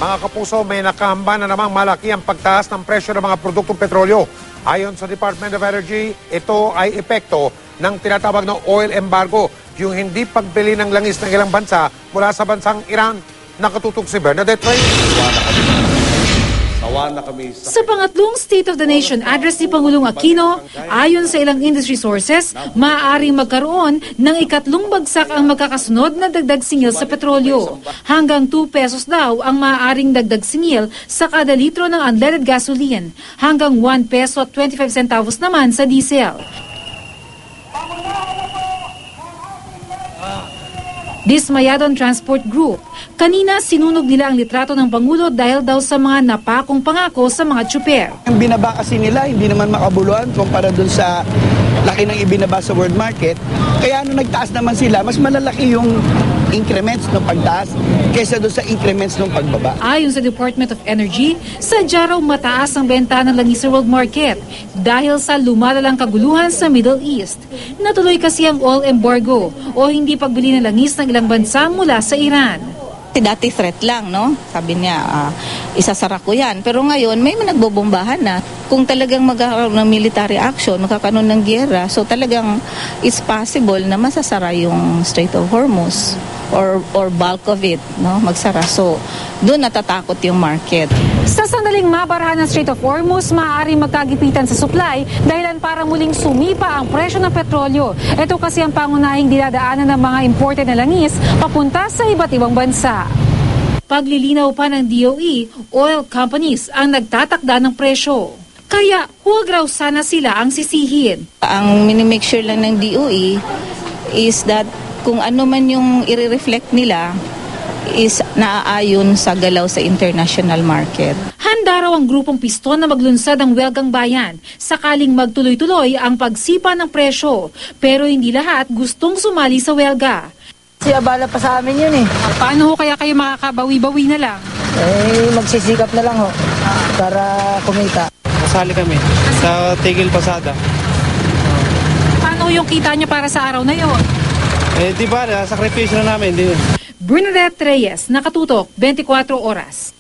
Mga kapuso, may nakahamba na namang malaki ang pagtaas ng presyo ng mga produktong petrolyo. Ayon sa Department of Energy, ito ay epekto ng tinatawag na oil embargo, yung hindi pagbili ng langis ng ilang bansa mula sa bansang Iran. Nakatutok si Bernadette Reyes. Sa pangatlong State of the Nation address ni Pangulong Aquino, ayon sa ilang industry sources, maaaring magkaroon ng ikatlong bagsak ang magkakasunod na dagdag singil sa petrolyo. Hanggang 2 pesos daw ang maaaring dagdag singil sa kada litro ng unleaded gasoline. Hanggang 1 peso at 25 centavos naman sa diesel. Dismayadong Transport Group. Kanina sinunog nila ang litrato ng Pangulo dahil daw sa mga napakong pangako sa mga tsuper. Ang binaba kasi nila hindi naman makabuluhan kumpara dun sa laki ng ibinaba sa world market. Kaya nagtaas naman sila, mas malalaki yung increments ng pagtaas kaysa doon sa increments ng pagbaba. Ayon sa Department of Energy, sadya raw mataas ang benta ng langis sa world market dahil sa lumalalang kaguluhan sa Middle East. Natuloy kasi ang oil embargo o hindi pagbili ng langis ng ilang bansa mula sa Iran. Dati threat lang, no? Sabi niya, isasara ko yan. Pero ngayon, may nagbobombahan na. Kung talagang magkakaroon ng military action, magkakaroon ng giyera, so talagang it's possible na masasara yung Strait of Hormuz or bulk of it, no? Magsara. So, doon natatakot yung market. Sa sandaling mabarahan ng Strait of Hormuz, maaaring magkagipitan sa supply dahilan para muling sumipa ang presyo ng petrolyo. Ito kasi ang pangunahing dinadaanan ng mga imported na langis papunta sa iba't ibang bansa. Paglilinaw pa ng DOE, oil companies ang nagtatakda ng presyo. Kaya huwag raw sana sila ang sisihin. Ang minimake sure lang ng DOE is that kung ano man yung i-reflect nila is naaayon sa galaw sa international market. Handa raw ang grupong piston na maglunsad ang welgang bayan sakaling magtuloy-tuloy ang pagsipa ng presyo. Pero hindi lahat gustong sumali sa welga. Abala pa sa amin yun eh. Paano ho kaya kayo makakabawi-bawi na lang? Magsisikap na lang ho para kumita. Kasali kami sa Tigil Pasada. Paano yung kita nyo para sa araw na yon? Di ba, sakripisyo na namin. Bernadette Reyes, Nakatutok, 24 Oras.